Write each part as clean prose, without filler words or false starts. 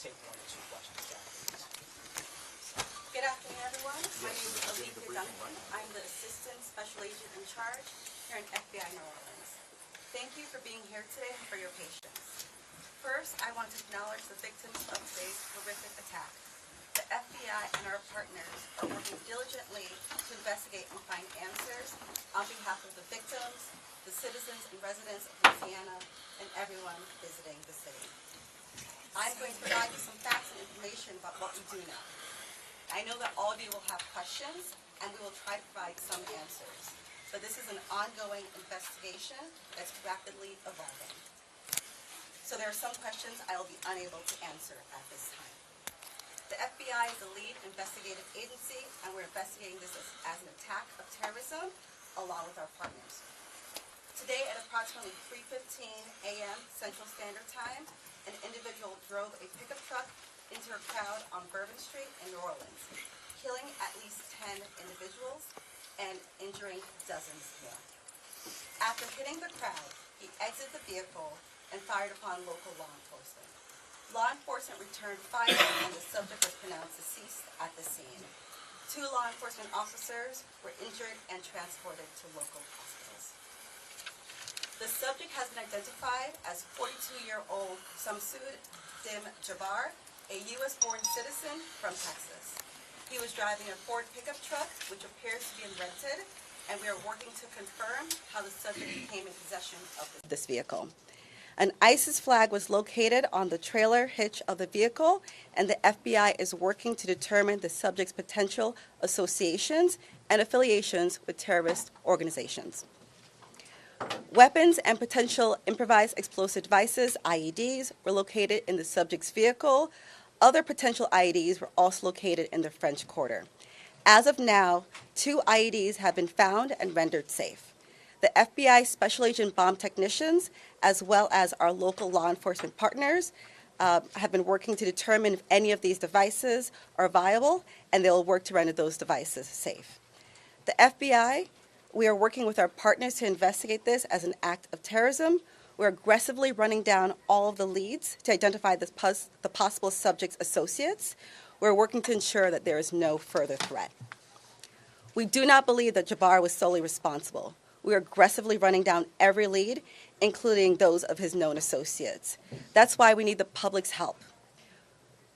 take 1 or 2 questions down. Good afternoon, everyone. My name is Alethea Duncan. I'm the Assistant Special Agent in charge here in FBI New Orleans. Thank you for being here today and for your patience. First, I want to acknowledge the victims of today's horrific attack. The FBI and our partners are working diligently to investigate and find answers on behalf of the victims, the citizens and residents of Louisiana, and everyone visiting the city. I'm going to provide you some facts and information about what we do know. I know that all of you will have questions, and we will try to provide some answers. But this is an ongoing investigation that's rapidly evolving. So there are some questions I will be unable to answer at this time. The FBI is the lead investigative agency, and we're investigating this as an attack of terrorism along with our partners. Today at approximately 3:15 a.m. Central Standard Time, an individual drove a pickup truck into a crowd on Bourbon Street in New Orleans, killing at least 10 individuals and injuring dozens more. After hitting the crowd, he exited the vehicle and fired upon local law enforcement. Law enforcement returned fire and the subject was pronounced deceased at the scene. 2 law enforcement officers were injured and transported to local hospitals. The subject has been identified as 42-year-old Samsud Dim Jabbar, a U.S.-born citizen from Texas. He was driving a Ford pickup truck, which appears to be rented, and we are working to confirm how the subject came in possession of this vehicle. An ISIS flag was located on the trailer hitch of the vehicle, and the FBI is working to determine the subject's potential associations and affiliations with terrorist organizations. Weapons and potential improvised explosive devices, IEDs, were located in the subject's vehicle. Other potential IEDs were also located in the French Quarter. As of now, 2 IEDs have been found and rendered safe. The FBI Special Agent bomb technicians, as well as our local law enforcement partners, have been working to determine if any of these devices are viable, and they will work to render those devices safe. The FBI, we are working with our partners to investigate this as an act of terrorism. We're aggressively running down all of the leads to identify the possible subject's associates. We're working to ensure that there is no further threat. We do not believe that Jabbar was solely responsible. We are aggressively running down every lead, including those of his known associates. That's why we need the public's help.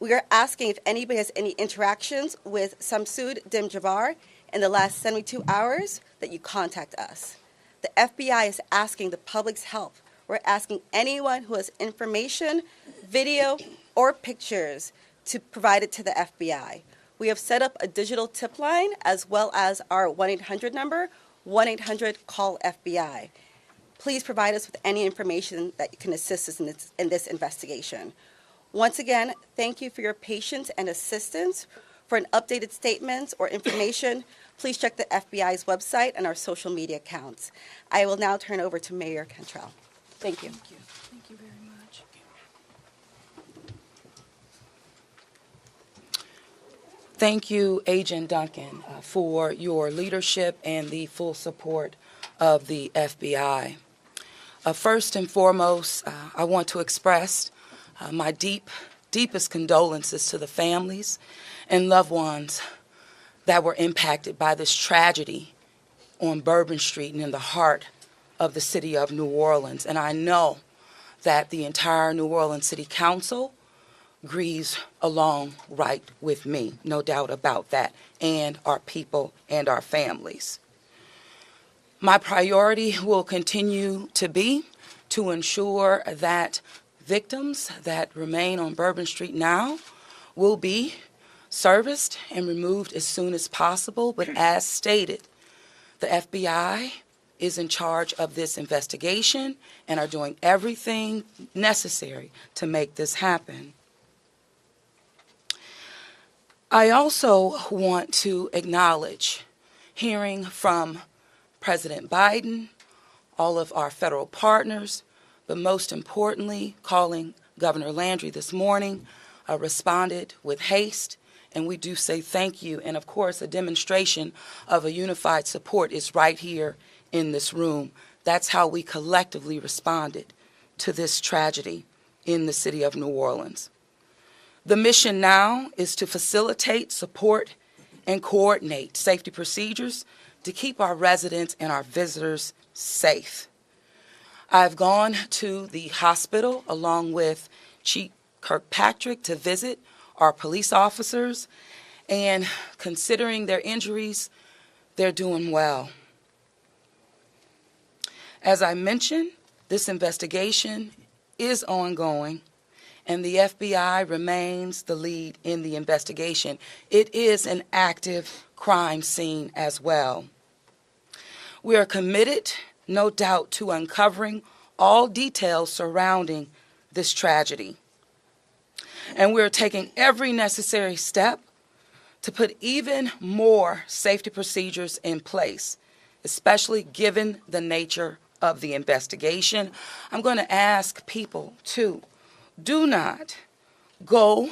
We are asking if anybody has any interactions with Samsud Dim Jabbar in the last 72 hours that you contact us. The FBI is asking the public's help. We're asking anyone who has information, video, or pictures to provide it to the FBI. We have set up a digital tip line as well as our 1-800 number, 1-800-CALL-FBI. Please provide us with any information that can assist us in this investigation. Once again, thank you for your patience and assistance. For an updated statements or information, please check the FBI's website and our social media accounts. I will now turn over to Mayor Cantrell. Thank you. Thank you. Thank you very much. Thank you, Agent Duncan, for your leadership and the full support of the FBI. First and foremost, I want to express my deepest condolences to the families and loved ones that were impacted by this tragedy on Bourbon Street and in the heart of the city of New Orleans. And I know that the entire New Orleans City Council grieves along right with me, no doubt about that, and our people and our families. My priority will continue to be to ensure that victims that remain on Bourbon Street now will be serviced and removed as soon as possible. But as stated, the FBI is in charge of this investigation and are doing everything necessary to make this happen. I also want to acknowledge hearing from President Biden, all of our federal partners, but most importantly, calling Governor Landry this morning, responded with haste, and we do say thank you. And of course, a demonstration of a unified support is right here in this room. That's how we collectively responded to this tragedy in the city of New Orleans. The mission now is to facilitate, support, and coordinate safety procedures to keep our residents and our visitors safe. I've gone to the hospital along with Chief Kirkpatrick to visit our police officers, and considering their injuries, they're doing well. As I mentioned, this investigation is ongoing, and the FBI remains the lead in the investigation. It is an active crime scene as well. We are committed, no doubt, to uncovering all details surrounding this tragedy. And we're taking every necessary step to put even more safety procedures in place, especially given the nature of the investigation. I'm going to ask people to do not go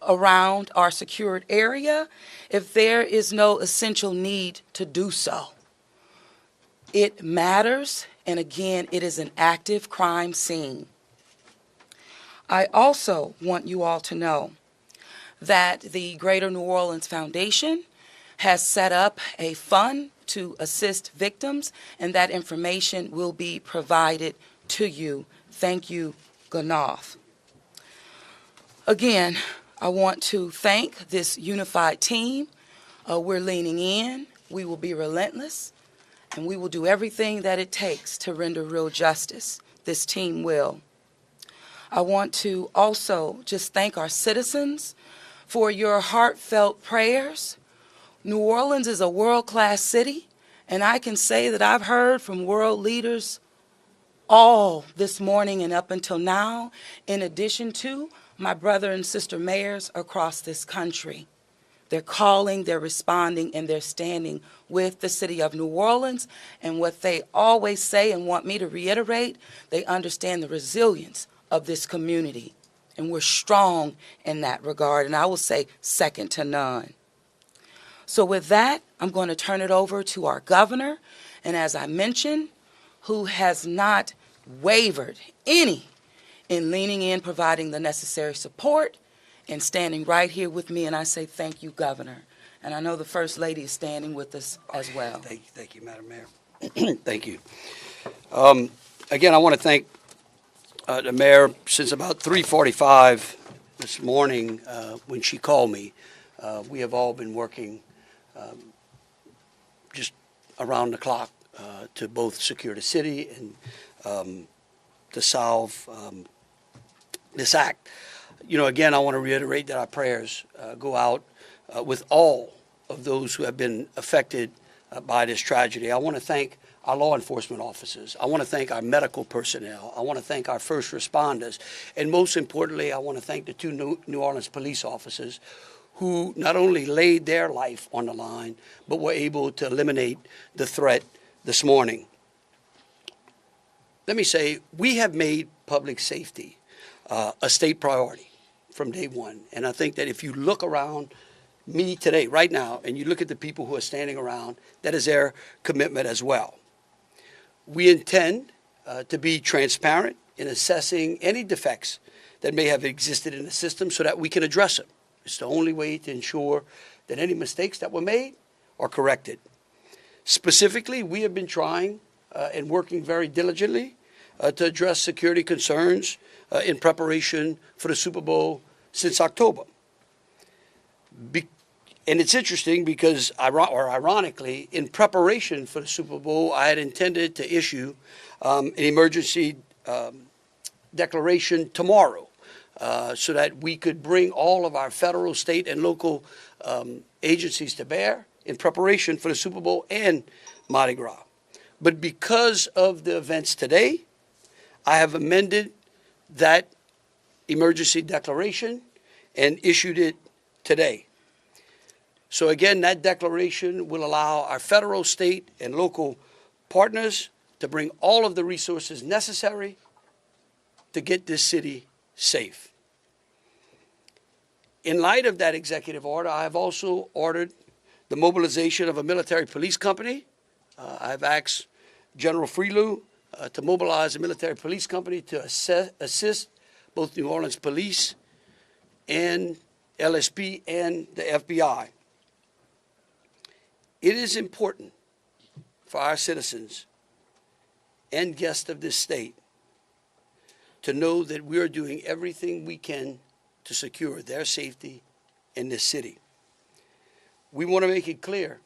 around our secured area if there is no essential need to do so. It matters, and again, it is an active crime scene. I also want you all to know that the Greater New Orleans Foundation has set up a fund to assist victims, and that information will be provided to you. Thank you, Ganoff. Again, I want to thank this unified team. We're leaning in. We will be relentless, and we will do everything that it takes to render real justice. This team will. I want to also just thank our citizens for your heartfelt prayers. New Orleans is a world-class city, and I can say that I've heard from world leaders all this morning and up until now, in addition to my brother and sister mayors across this country. They're calling, they're responding, and they're standing with the city of New Orleans. And what they always say and want me to reiterate, they understand the resilience of this community. And we're strong in that regard, and I will say second to none. So with that, I'm going to turn it over to our governor, and as I mentioned, who has not wavered any in leaning in, providing the necessary support, and standing right here with me, and I say thank you, Governor. And I know the First Lady is standing with us as well. Thank you, Madam Mayor. Thank you. Again, I want to thank the Mayor. Since about 3:45 this morning, when she called me, we have all been working just around the clock to both secure the city and to solve this act. You know, again, I want to reiterate that our prayers go out with all of those who have been affected by this tragedy. I want to thank our law enforcement officers. I want to thank our medical personnel. I want to thank our first responders. And most importantly, I want to thank the two New Orleans police officers who not only laid their life on the line, but were able to eliminate the threat this morning. Let me say, we have made public safety a state priority from day one. And I think that if you look around me today, right now, and you look at the people who are standing around, that is their commitment as well. We intend to be transparent in assessing any defects that may have existed in the system so that we can address them. It's the only way to ensure that any mistakes that were made are corrected. Specifically, we have been trying and working very diligently to address security concerns in preparation for the Super Bowl since October. And it's interesting because, ironically, in preparation for the Super Bowl, I had intended to issue an emergency declaration tomorrow so that we could bring all of our federal, state, and local agencies to bear in preparation for the Super Bowl and Mardi Gras. But because of the events today, I have amended that emergency declaration and issued it today. So again, that declaration will allow our federal, state, and local partners to bring all of the resources necessary to get this city safe. In light of that executive order, I have also ordered the mobilization of a military police company. I've asked General Freelou to mobilize a military police company to assist both New Orleans police and LSP and the FBI. It is important for our citizens and guests of this state to know that we are doing everything we can to secure their safety in this city. We want to make it clear,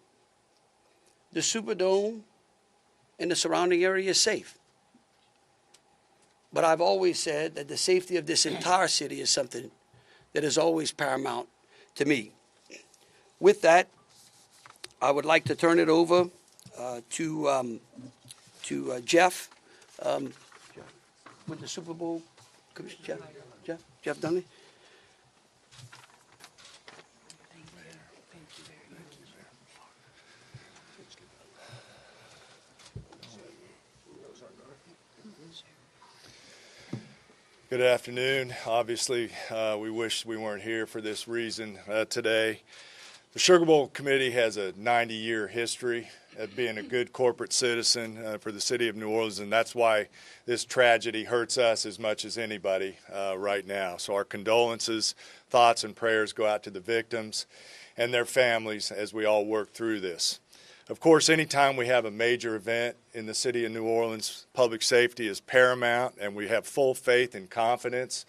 the Superdome and the surrounding area is safe. But I've always said that the safety of this entire city is something that is always paramount to me. With that, I would like to turn it over to Jeff with the Super Bowl Commission. Jeff Dunley. Good afternoon. Obviously, we wish we weren't here for this reason today. The Sugar Bowl Committee has a 90-year history of being a good corporate citizen for the city of New Orleans, and that's why this tragedy hurts us as much as anybody right now. So our condolences, thoughts, and prayers go out to the victims and their families as we all work through this. Of course, anytime we have a major event in the city of New Orleans, public safety is paramount, and we have full faith and confidence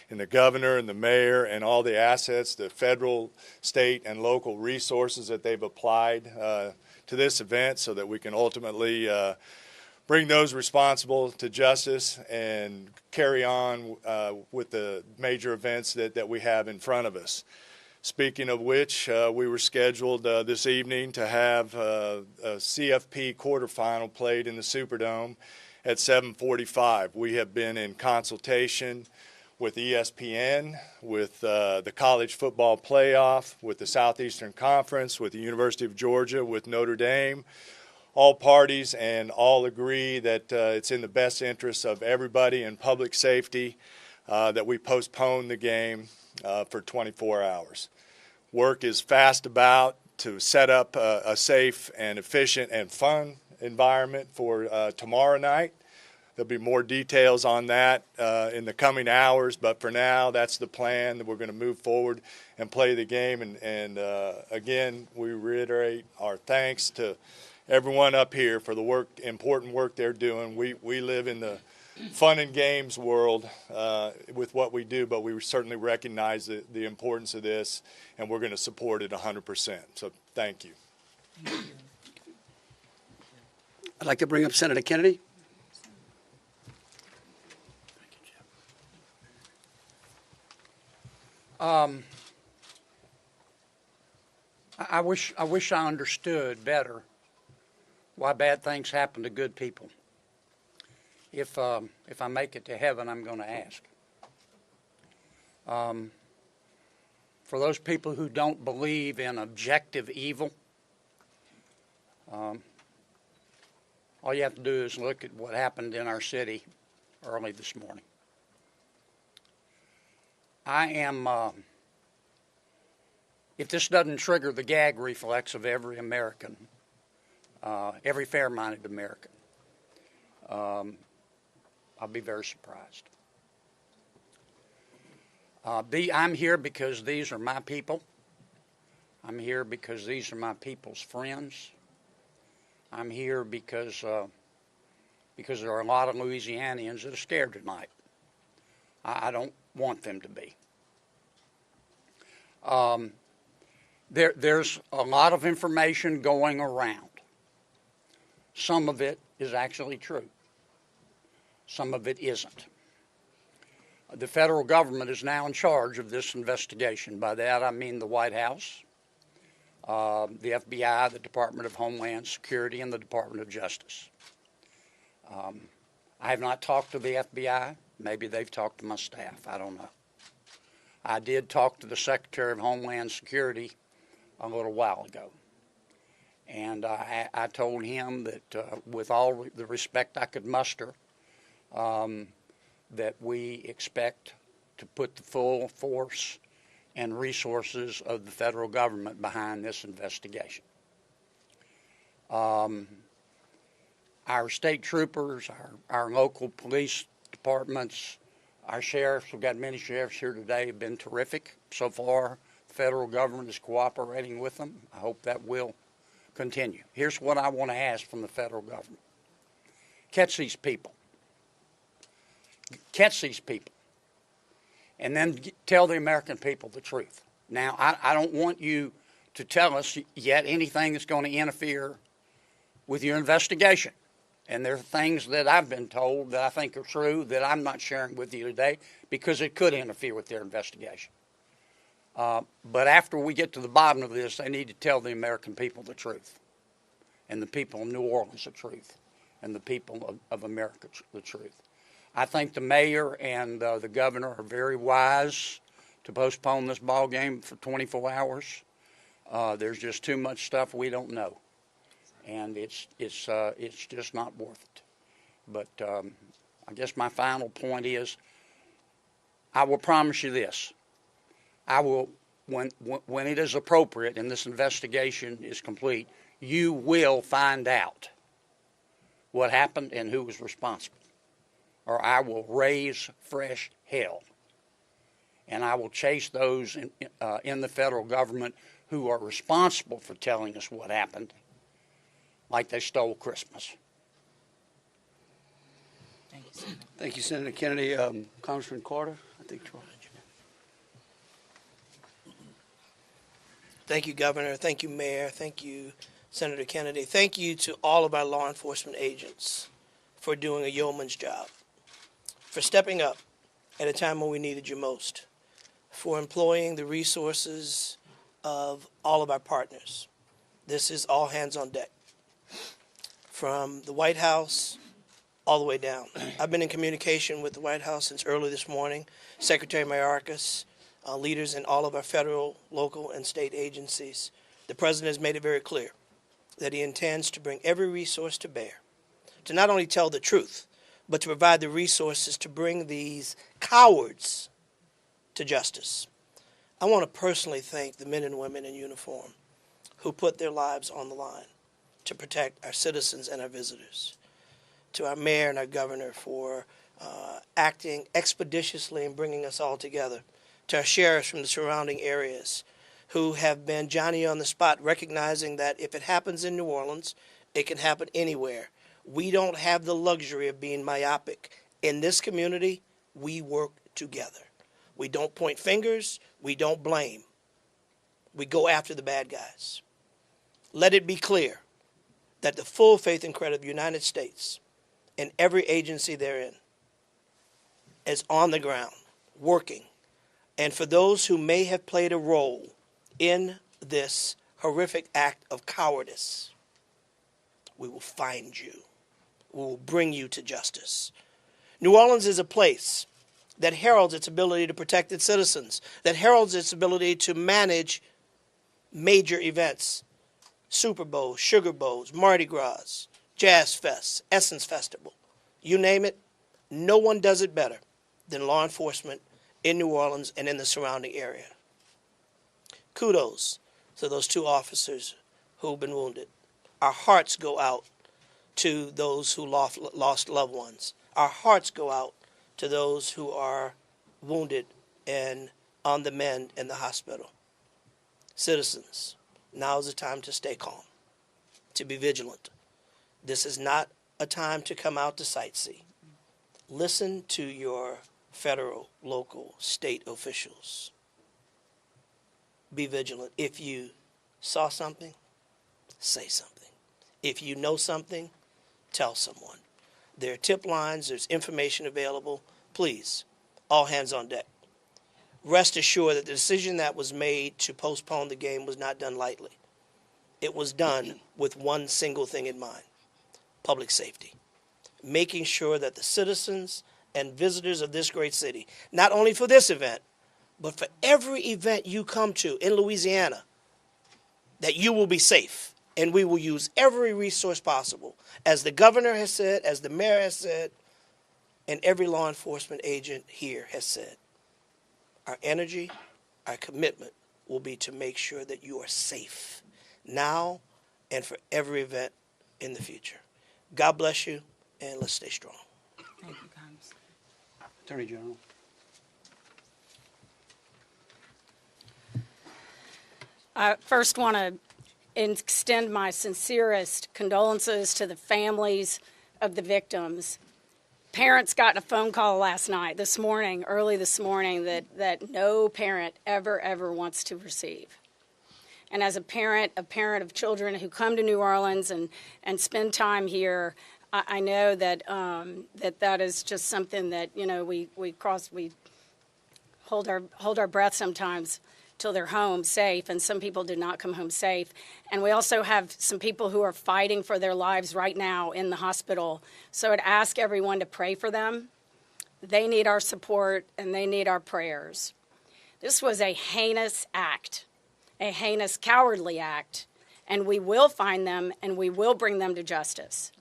in the governor and the mayor and all the assets, the federal, state, and local resources that they've applied to this event so that we can ultimately bring those responsible to justice and carry on with the major events that we have in front of us. Speaking of which, we were scheduled this evening to have a CFP quarterfinal played in the Superdome at 7:45. We have been in consultation with ESPN, with the College Football Playoff, with the Southeastern Conference, with the University of Georgia, with Notre Dame, all parties, and all agree that it's in the best interest of everybody and public safety that we postpone the game for 24 hours. Work is fast about to set up a safe and efficient and fun environment for tomorrow night. There'll be more details on that in the coming hours, but for now, that's the plan, that we're going to move forward and play the game. And again, we reiterate our thanks to everyone up here for the important work they're doing. We live in the fun and games world with what we do, but we certainly recognize the importance of this, and we're going to support it 100%. So thank you. I'd like to bring up Senator Kennedy. I wish I understood better why bad things happen to good people. If I make it to heaven, I'm going to ask. For those people who don't believe in objective evil, all you have to do is look at what happened in our city early this morning. If this doesn't trigger the gag reflex of every American, every fair-minded American, I'll be very surprised. I'm here because these are my people. I'm here because these are my people's friends. I'm here because there are a lot of Louisianians that are scared tonight. I don't want them to be. There's a lot of information going around. Some of it is actually true. Some of it isn't. The federal government is now in charge of this investigation. By that I mean the White House, the FBI, the Department of Homeland Security, and the Department of Justice. I have not talked to the FBI. Maybe they've talked to my staff. I don't know. I did talk to the Secretary of Homeland Security a little while ago. And I told him that with all the respect I could muster, that we expect to put the full force and resources of the federal government behind this investigation. Our state troopers, our local police departments, Our sheriffs, we've got many sheriffs here today, have been terrific so far. The federal government is cooperating with them. I hope that will continue. Here's what I want to ask from the federal government. Catch these people. Catch these people. And then tell the American people the truth. Now, I don't want you to tell us yet anything that's going to interfere with your investigation. And there are things that I've been told that I think are true that I'm not sharing with you today because it could interfere with their investigation. But after we get to the bottom of this, they need to tell the American people the truth, and the people of New Orleans the truth, and the people of America the truth. I think the mayor and the governor are very wise to postpone this ball game for 24 hours. There's just too much stuff we don't know, and it's just not worth it. But I guess my final point is, I will promise you this: I will, when it is appropriate and this investigation is complete, you will find out what happened and who was responsible, or I will raise fresh hell. And I will chase those in the federal government who are responsible for telling us what happened, like they stole Christmas. Thank you, Senator. Thank you, Senator Kennedy. Congressman Carter, I think. Thank you, Governor. Thank you, Mayor. Thank you, Senator Kennedy. Thank you to all of our law enforcement agents for doing a yeoman's job, for stepping up at a time when we needed you most, for employing the resources of all of our partners. This is all hands on deck, from the White House all the way down. I've been in communication with the White House since early this morning. Secretary Mayorkas, leaders in all of our federal, local, and state agencies. The President has made it very clear that he intends to bring every resource to bear to not only tell the truth, but to provide the resources to bring these cowards to justice. I want to personally thank the men and women in uniform who put their lives on the line to protect our citizens and our visitors. To our mayor and our governor for acting expeditiously and bringing us all together. To our sheriffs from the surrounding areas who have been Johnny on the spot, recognizing that if it happens in New Orleans, it can happen anywhere. We don't have the luxury of being myopic. In this community, we work together. We don't point fingers. We don't blame. We go after the bad guys. Let it be clear that the full faith and credit of the United States and every agency therein is on the ground, working. And for those who may have played a role in this horrific act of cowardice, we will find you. We will bring you to justice. New Orleans is a place that heralds its ability to protect its citizens, that heralds its ability to manage major events, Super Bowls, Sugar Bowls, Mardi Gras, Jazz Fest, Essence Festival. You name it, no one does it better than law enforcement in New Orleans and in the surrounding area. Kudos to those two officers who've been wounded. Our hearts go out to those who lost loved ones. Our hearts go out to those who are wounded and on the mend in the hospital. Citizens, now is the time to stay calm, to be vigilant. This is not a time to come out to sightsee. Listen to your federal, local, state officials. Be vigilant. If you saw something, say something. If you know something, tell someone. There are tip lines, there's information available. Please, all hands on deck. Rest assured that the decision that was made to postpone the game was not done lightly. It was done with one single thing in mind: public safety. Making sure that the citizens and visitors of this great city, not only for this event, but for every event you come to in Louisiana, that you will be safe. And we will use every resource possible, as the governor has said, as the mayor has said, and every law enforcement agent here has said. Our energy, our commitment will be to make sure that you are safe now and for every event in the future. God bless you, and let's stay strong. Thank you, Congressman. Attorney General. I first want to extend my sincerest condolences to the families of the victims. Parents got a phone call early this morning, that no parent ever wants to receive. And as a parent of children who come to New Orleans and spend time here, I know that that is just something that, you know, we hold our breath sometimes till they're home safe, and some people did not come home safe. And we also have some people who are fighting for their lives right now in the hospital. So I'd ask everyone to pray for them. They need our support and they need our prayers. This was a heinous act, a heinous, cowardly act, and we will find them and we will bring them to justice.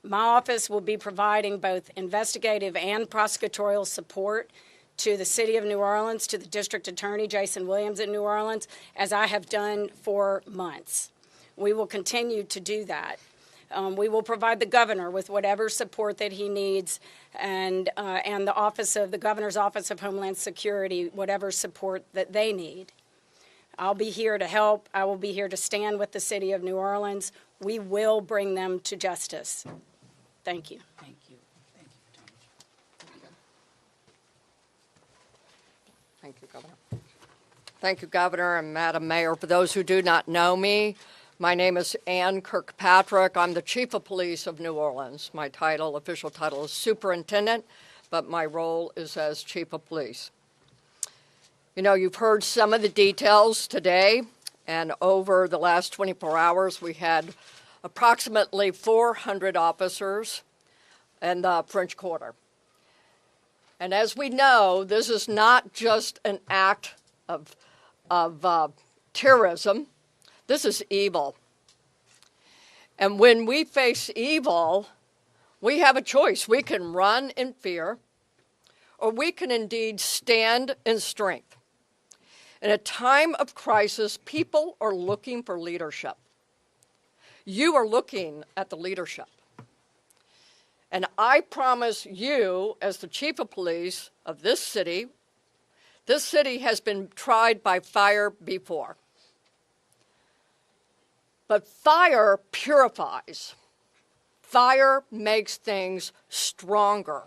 My office will be providing both investigative and prosecutorial support to the City of New Orleans, to the District Attorney, Jason Williams in New Orleans, as I have done for months. We will continue to do that. We will provide the governor with whatever support that he needs, and the Governor's Office of Homeland Security, whatever support that they need. I'll be here to help. I will be here to stand with the City of New Orleans. We will bring them to justice. Thank you. Thank you. Thank you, Thank you, Governor. Thank you, Governor and Madam Mayor. For those who do not know me, my name is Ann Kirkpatrick. I'm the Chief of Police of New Orleans. My official title is Superintendent, but my role is as Chief of Police. You know, you've heard some of the details today, and over the last 24 hours, we had approximately 400 officers in the French Quarter. And as we know, this is not just an act of terrorism. This is evil. And when we face evil, we have a choice. We can run in fear, or we can indeed stand in strength. In a time of crisis, people are looking for leadership. You are looking at the leadership. And I promise you, as the Chief of Police of this city has been tried by fire before. But fire purifies. Fire makes things stronger.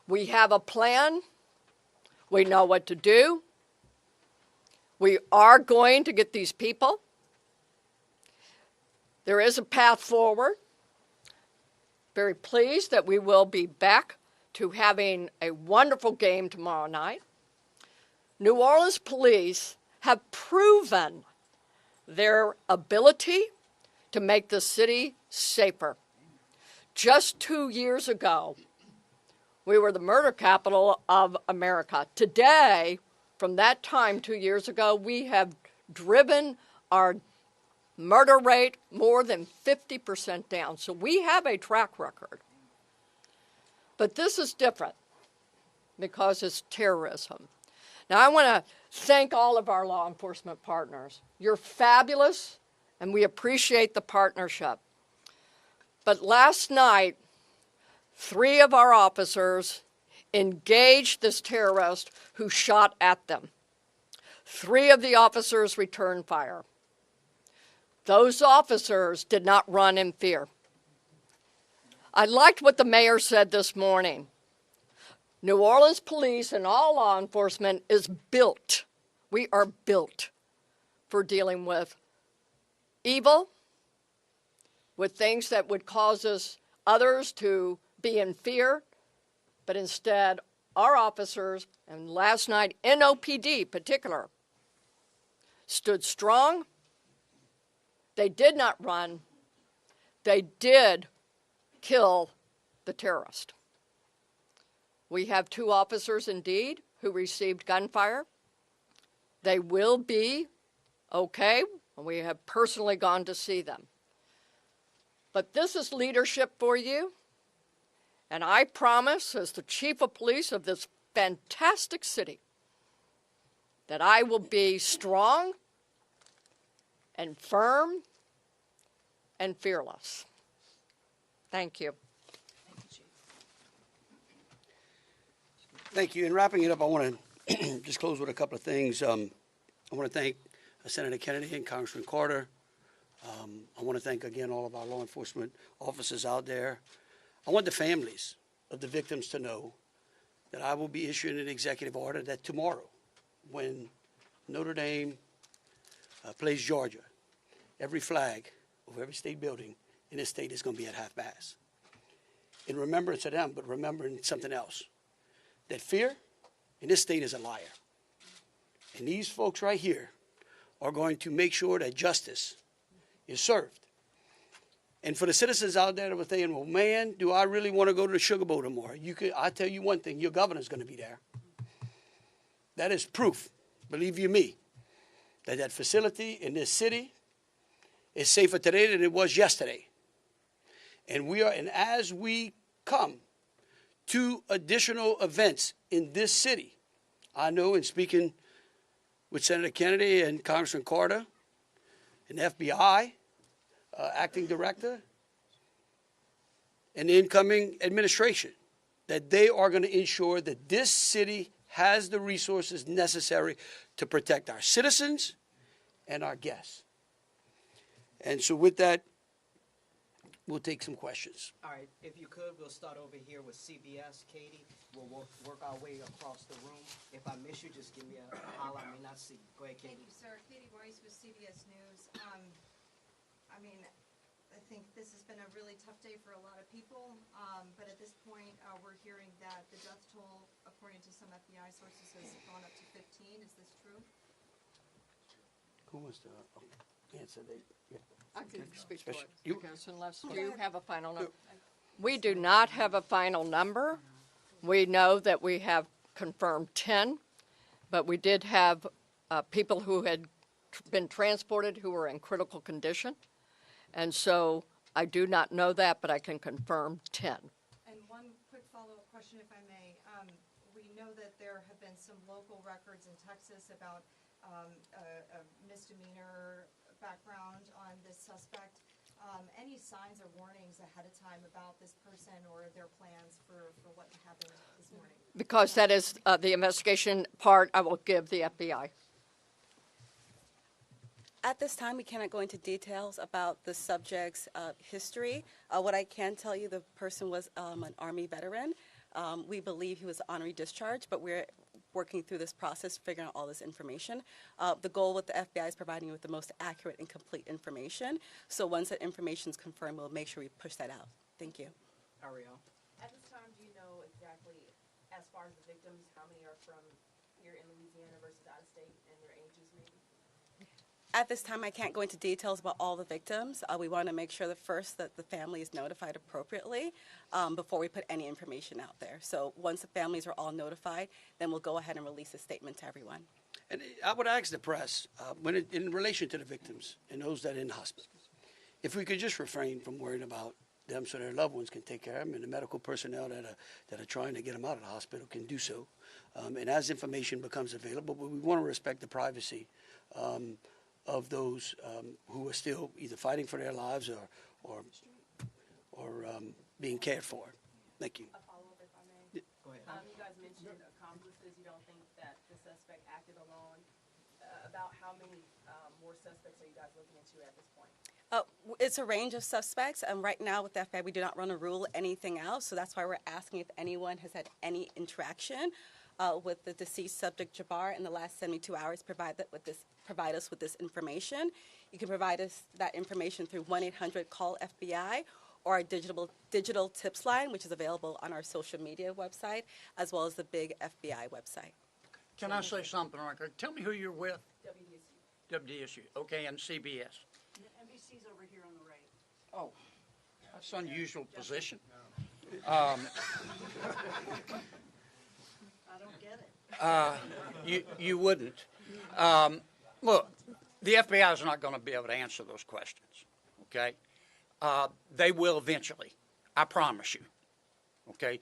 We have a plan. We know what to do. We are going to get these people. There is a path forward. Very pleased that we will be back to having a wonderful game tomorrow night. New Orleans police have proven their ability to make the city safer. Just 2 years ago, we were the murder capital of America. Today, from that time 2 years ago, we have driven our murder rate more than 50% down. So we have a track record. But this is different because it's terrorism. Now, I want to thank all of our law enforcement partners. You're fabulous, and we appreciate the partnership. But last night, 3 of our officers engaged this terrorist who shot at them. 3 of the officers returned fire. Those officers did not run in fear. I liked what the mayor said this morning. New Orleans police and all law enforcement is built. We are built for dealing with evil, with things that would cause others to be in fear, but instead our officers, and last night NOPD particular, stood strong. They did not run. They did kill the terrorist. We have 2 officers indeed who received gunfire. They will be okay. We have personally gone to see them. But this is leadership for you. And I promise, as the Chief of Police of this fantastic city, that I will be strong and firm and fearless. Thank you. Thank you. In wrapping it up, I want to just close with a couple of things. I want to thank Senator Kennedy and Congressman Carter. I want to thank again all of our law enforcement officers out there. I want the families of the victims to know that I will be issuing an executive order that tomorrow, when Notre Dame plays Georgia, every flag of every state building in this state is going to be at half-mast. In remembrance of them, but remembering something else, that fear in this state is a liar. And these folks right here are going to make sure that justice is served. And for the citizens out there that were saying, well, man, do I really want to go to the Sugar Bowl tomorrow? I tell you one thing, your governor's going to be there. That is proof, believe you me, that that facility in this city is safer today than it was yesterday. And as we come to additional events in this city, I know in speaking with Senator Kennedy and Congressman Carter, and FBI acting director, and the incoming administration, that they are going to ensure that this city has the resources necessary to protect our citizens and our guests. And so with that, we'll take some questions. All right, if you could, we'll start over here with CBS. Katie, we'll work our way across the room. If I miss you, just give me a holler. I may not see you. Go ahead, Katie. Thank you, sir. Katie Royce with CBS News. I mean, I think this has been a really tough day for a lot of people, but at this point, we're hearing that the death toll, according to some FBI sources, has gone up to 15. Is this true? Who wants to answer that? I can speak to it, You- because unless you have a final number. We do not have a final number. We know that we have confirmed 10, but we did have people who had been transported who were in critical condition. And so I do not know that, but I can confirm 10. And one quick follow-up question, if I may. We know that there have been some local records in Texas about a misdemeanor background on this suspect. Any signs or warnings ahead of time about this person or their plans for what happened this morning? Because that is the investigation part, I will give the FBI. At this time, we cannot go into details about the subject's history. What I can tell you, the person was an Army veteran. We believe he was honorary discharge, but we're working through this process, figuring out all this information. The goal with the FBI is providing you with the most accurate and complete information. So once that information is confirmed, we'll make sure we push that out. Thank you. Ariel. At this time, do you know exactly, as far as the victims, how many are from here in Louisiana versus out of state, and their ages maybe? At this time, I can't go into details about all the victims. We want to make sure that first that the family is notified appropriately before we put any information out there. So once the families are all notified, then we'll go ahead and release a statement to everyone. And I would ask the press, in relation to the victims and those that are in hospitals, if we could just refrain from worrying about them so their loved ones can take care of them, and the medical personnel that are trying to get them out of the hospital can do so. And as information becomes available, but we want to respect the privacy of those who are still either fighting for their lives or being cared for. Thank you. A follow-up, if I may. Go ahead. You guys mentioned accomplices. You don't think that the suspect acted alone. About how many more suspects are you guys looking into at this point? It's a range of suspects, and right now with the FBI, we do not want to rule anything out, so that's why we're asking if anyone has had any interaction with the deceased subject Jabbar in the last 72 hours, provide us with this information. You can provide us that information through 1-800-CALL-FBI or our digital tips line, which is available on our social media website, as well as the big FBI website. Can I say something right quick? Tell me who you're with. WDSU. WDSU. Okay, and CBS. NBC's over here on the right. Oh, that's an unusual position. I don't get it. You wouldn't. Look, the FBI is not going to be able to answer those questions, okay? They will eventually, I promise you, okay?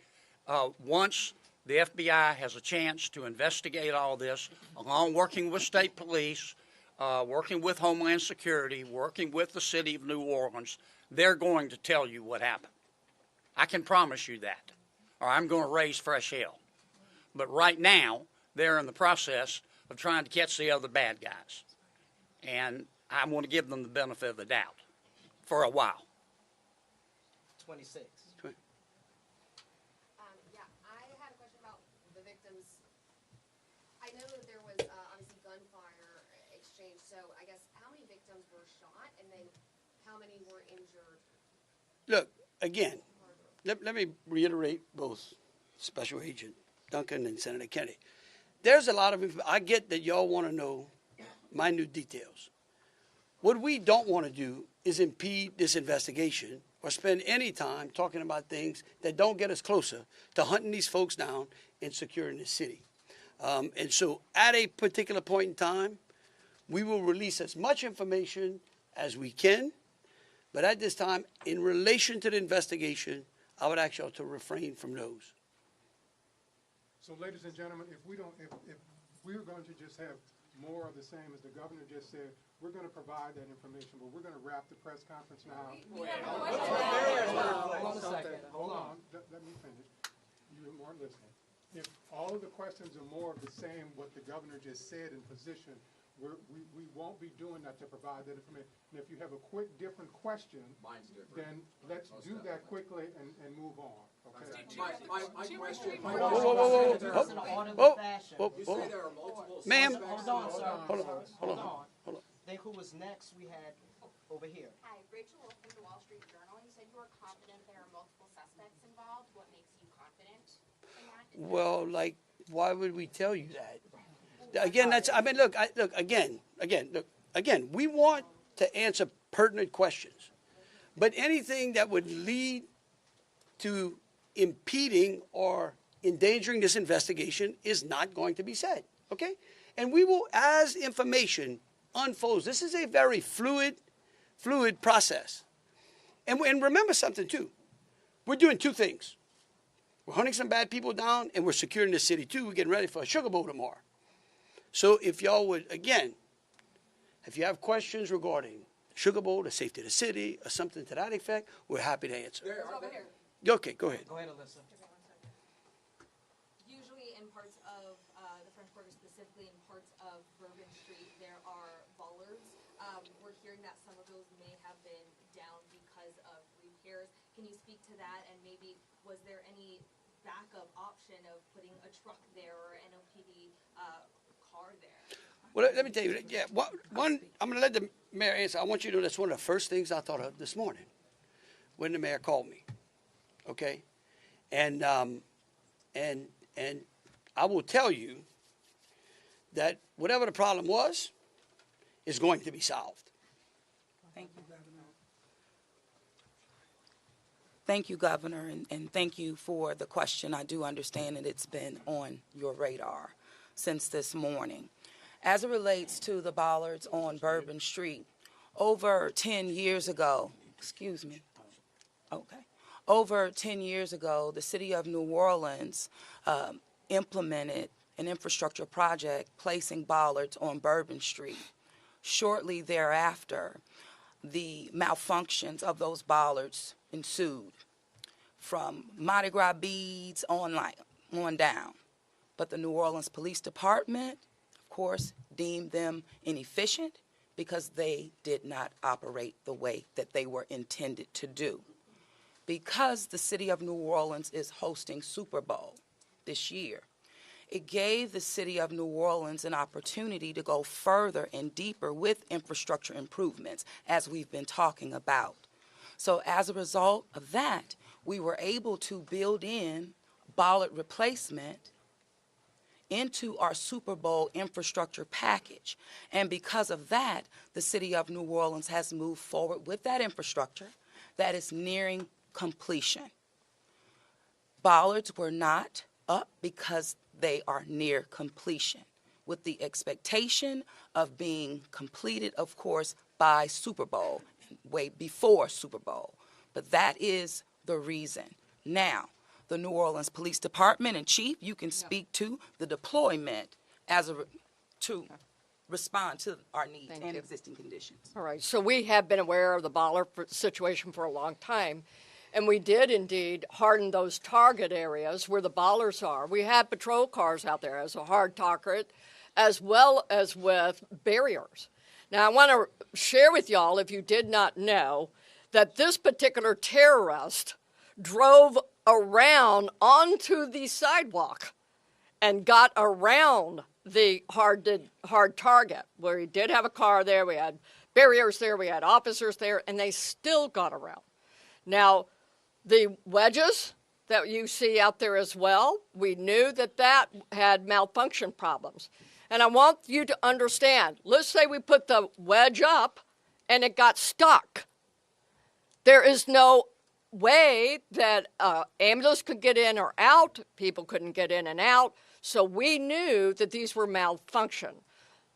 Once the FBI has a chance to investigate all this, along working with state police, working with Homeland Security, working with the city of New Orleans, they're going to tell you what happened. I can promise you that, or I'm going to raise fresh hell. But right now, they're in the process of trying to catch the other bad guys. And I want to give them the benefit of the doubt for a while. 26. Yeah, I had a question about the victims. I know that there was obviously gunfire exchange, so I guess how many victims were shot and then how many were injured? Look, again, let me reiterate both Special Agent Duncan and Senator Kennedy. There's a lot of, I get that y'all want to know minute details. What we don't want to do is impede this investigation or spend any time talking about things that don't get us closer to hunting these folks down and securing the city. And so at a particular point in time, we will release as much information as we can. But at this time, in relation to the investigation, I would ask y'all to refrain from those. So, ladies and gentlemen, if we're going to just have more of the same as the governor just said, we're going to provide that information, but we're going to wrap the press conference now. Hold on a second. Hold on. Let me finish. You weren't listening. If all of the questions are more of the same, what the governor just said in position, we won't be doing that to provide that information. And if you have a quick, different question, then let's do that quickly and move on. Okay? My question. It's in an orderly fashion. Ma'am. Hold on, sir. Hold on. Then who was next? We had over here. Hi, Rachel Wolf from the Wall Street Journal. You said you were confident there are multiple suspects involved. What makes you confident in that? Well, like, why would we tell you that? Again, look, we want to answer pertinent questions. But anything that would lead to impeding or endangering this investigation is not going to be said, okay? And we will, as information unfolds, this is a very fluid process. And remember something, too. We're doing two things. We're hunting some bad people down, and we're securing the city, too. We're getting ready for a Sugar Bowl tomorrow. So if y'all would, again, if you have questions regarding Sugar Bowl, the safety of the city, or something to that effect, we're happy to answer. Okay, go ahead. Go ahead, Alyssa. Usually in parts of the French Quarter, specifically in parts of Bourbon Street, there are bollards. We're hearing that some of those may have been down because of repairs. Can you speak to that? And maybe was there any backup option of putting a truck there or an NOPD car there? Well, let me tell you, yeah, one, I'm going to let the mayor answer. I want you to know that's one of the first things I thought of this morning when the mayor called me, okay? And I will tell you that whatever the problem was is going to be solved. Thank you, Governor. Thank you, Governor, and thank you for the question. I do understand that it's been on your radar since this morning. As it relates to the bollards on Bourbon Street, over 10 years ago, over 10 years ago, the city of New Orleans implemented an infrastructure project placing bollards on Bourbon Street. Shortly thereafter, the malfunctions of those bollards ensued from Mardi Gras beads on down. But the New Orleans Police Department, of course, deemed them inefficient because they did not operate the way that they were intended to do. Because the city of New Orleans is hosting Super Bowl this year, it gave the city of New Orleans an opportunity to go further and deeper with infrastructure improvements, as we've been talking about. So as a result of that, we were able to build in bollard replacement into our Super Bowl infrastructure package. And because of that, the city of New Orleans has moved forward with that infrastructure that is nearing completion. Bollards were not up because they are near completion, with the expectation of being completed, of course, by Super Bowl, way before Super Bowl. But that is the reason. Now, the New Orleans Police Department and Chief, you can speak to the deployment to respond to our needs and existing conditions. All right, so we have been aware of the bollard situation for a long time, and we did indeed harden those target areas where the bollards are. We have patrol cars out there as a hard target, as well as with barriers. Now, I want to share with y'all, if you did not know, that this particular terrorist drove around onto the sidewalk and got around the hard target, where he did have a car there, we had barriers there, we had officers there, and they still got around. Now, the wedges that you see out there as well, we knew that that had malfunction problems. And I want you to understand, let's say we put the wedge up and it got stuck. There is no way that ambulance could get in or out, people couldn't get in and out, so we knew that these were malfunction.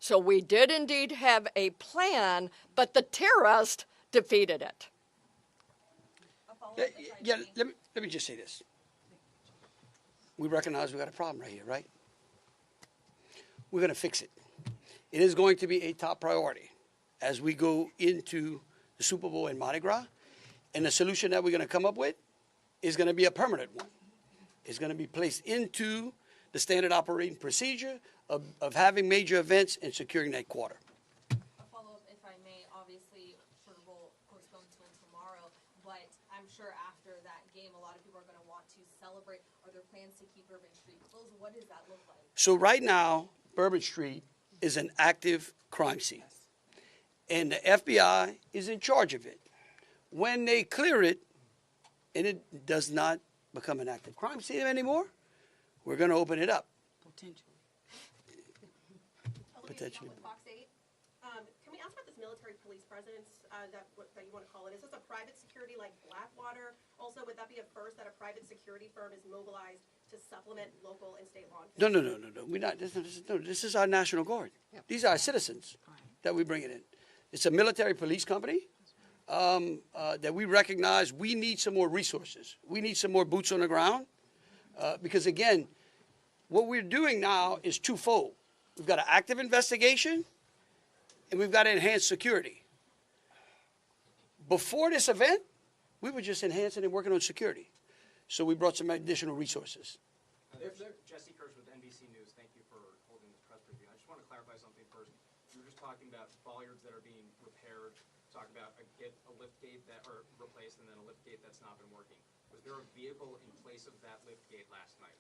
So we did indeed have a plan, but the terrorist defeated it. Yeah, let me just say this. We recognize we got a problem right here, right? We're going to fix it. It is going to be a top priority as we go into the Super Bowl and Mardi Gras. And the solution that we're going to come up with is going to be a permanent one. It's going to be placed into the standard operating procedure of having major events and securing that quarter. A follow-up, if I may. Obviously, Super Bowl postponed till tomorrow, but I'm sure after that game, a lot of people are going to want to celebrate. Are there plans to keep Bourbon Street closed? What does that look like? So right now, Bourbon Street is an active crime scene, and the FBI is in charge of it. When they clear it, and it does not become an active crime scene anymore, we're going to open it up. Potentially. Fox 8. Can we ask about this military police presence that you want to call it? Is this a private security like Blackwater? Also, would that be a first that a private security firm is mobilized to supplement local and state law enforcement? No. We're not. This is our National Guard. These are our citizens that we bring it in. It's a military police company that we recognize we need some more resources. We need some more boots on the ground because, again, what we're doing now is twofold. We've got an active investigation and we've got enhanced security. Before this event, we were just enhancing and working on security. So we brought some additional resources. Jesse Kirsch with NBC News. Thank you for holding this press briefing. I just want to clarify something first. You were just talking about bollards that are being repaired, talk about a lift gate that are replaced and then a lift gate that's not been working. Was there a vehicle in place of that lift gate last night?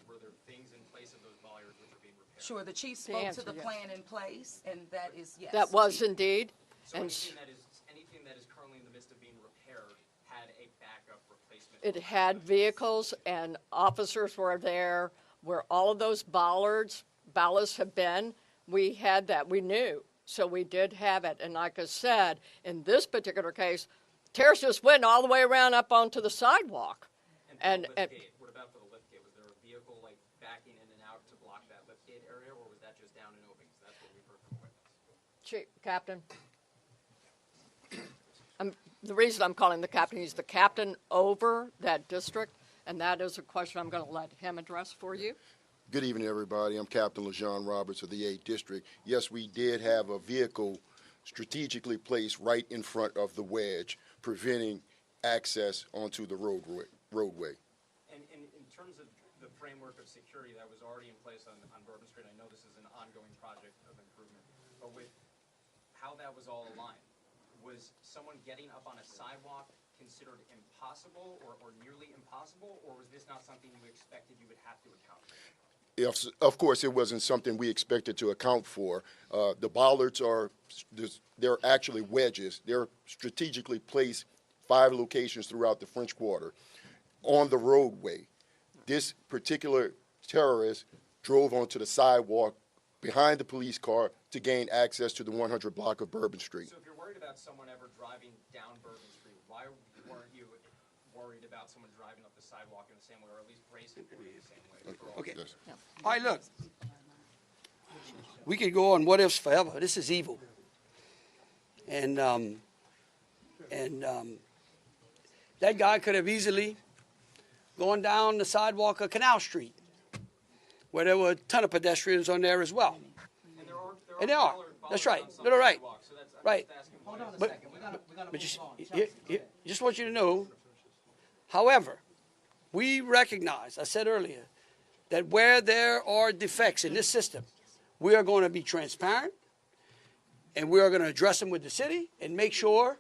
Were there things in place of those bollards which are being repaired? Sure, the chief spoke to the plan in place, and that is yes. That was indeed. So anything that is currently in the midst of being repaired had a backup replacement? It had vehicles and officers were there where all of those ballasts have been. We had that. We knew. So we did have it. And like I said, in this particular case, terrorists just went all the way around up onto the sidewalk. And what about for the lift gate? Was there a vehicle like backing in and out to block that lift gate area, or was that just down and open? Because that's what we've heard from witnesses. Chief, Captain. The reason I'm calling the captain, he's the captain over that district, and that is a question I'm going to let him address for you. Good evening, everybody. I'm Captain LaJean Roberts of the 8th District. Yes, we did have a vehicle strategically placed right in front of the wedge, preventing access onto the roadway. And in terms of the framework of security that was already in place on Bourbon Street, I know this is an ongoing project of improvement, but with how that was all aligned, was someone getting up on a sidewalk considered impossible or nearly impossible, or was this not something you expected you would have to account for? Of course, it wasn't something we expected to account for. The bollards they're actually wedges. They're strategically placed 5 locations throughout the French Quarter on the roadway. This particular terrorist drove onto the sidewalk behind the police car to gain access to the 100 block of Bourbon Street. So if you're worried about someone ever driving down Bourbon Street, why weren't you worried about someone driving up the sidewalk in the same way, or at least bracing for it the same way? Okay. All right, look. We could go on what ifs forever. This is evil. And that guy could have easily gone down the sidewalk of Canal Street, where there were a ton of pedestrians on there as well. And there are. That's right. No, right. Right. Hold on a But, second. We gotta but move on. just want you to know, however, we recognize, I said earlier, that where there are defects in this system, We are going to be transparent, and we are going to address them with the city and make sure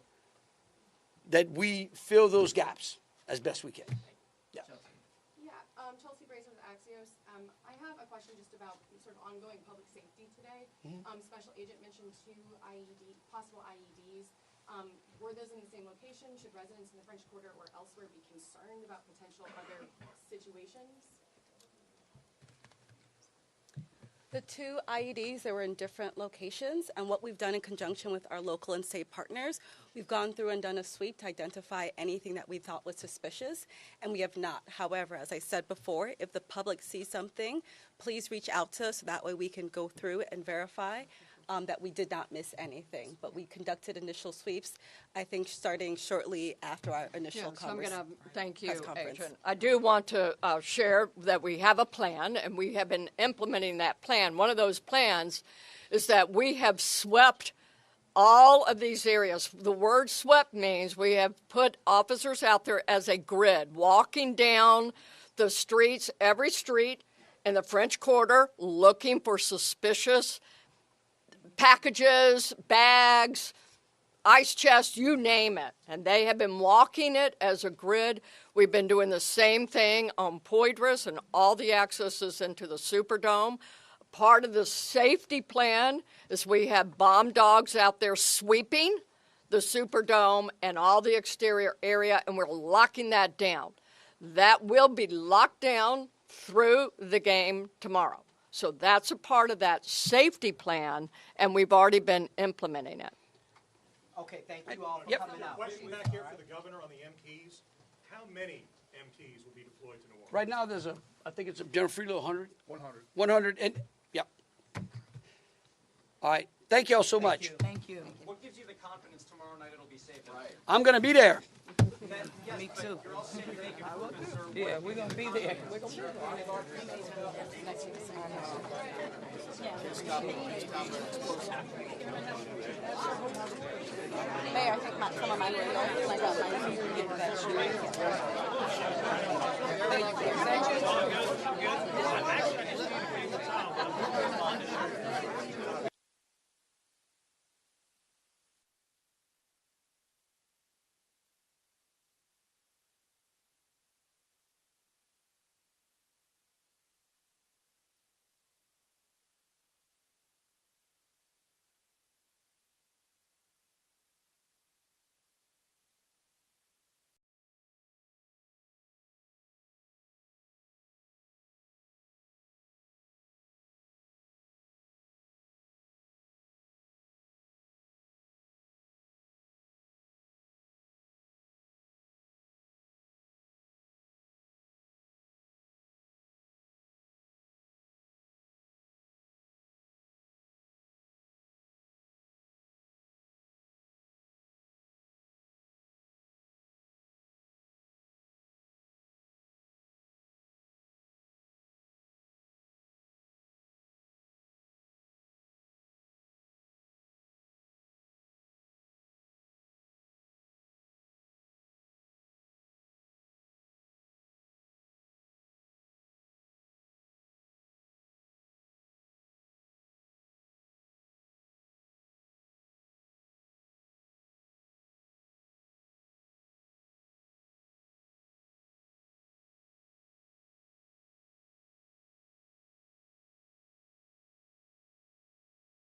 that we fill those gaps as best we can. Yeah. Yeah, Chelsea Bracer with Axios. I have a question just about sort of ongoing public safety today. Special Agent mentioned possible IEDs. Were those in the same location? Should residents in the French Quarter or elsewhere be concerned about potential other situations? The two IEDs, they were in different locations, and what we've done in conjunction with our local and state partners, we've gone through and done a sweep to identify anything that we thought was suspicious, and we have not. However, as I said before, if the public sees something, please reach out to us so that way we can go through and verify that we did not miss anything. But we conducted initial sweeps, I think, starting shortly after our initial Yes, I'm going to thank you, press conference. Agent. I do want to share that we have a plan, and we have been implementing that plan. One of those plans is that we have swept all of these areas. The word swept means we have put officers out there as a grid, walking down the streets, every street in the French Quarter, looking for suspicious packages, bags, ice chests, you name it. And they have been walking it as a grid. We've been doing the same thing on Poydras and all the accesses into the Superdome. Part of the safety plan is we have bomb dogs out there sweeping the Superdome and all the exterior area, and we're locking that down. That will be locked down through the game tomorrow. So that's a part of that safety plan, and we've already been implementing it. Okay, thank you all for Yep. coming out. Question back here for the governor on the MTs. How many MTs will be deployed to New Orleans? Right now, I think it's a General Freelo 100. 100. 100, and, yeah. All right. Thank you all so much. Thank you. What gives you the confidence tomorrow night it'll be safe? Right. I'm going to be there. Me too. You're all saying you're making for conservative. Yeah, we're going to be there. Mayor, I think some of mine were yours. I got mine. You can get that.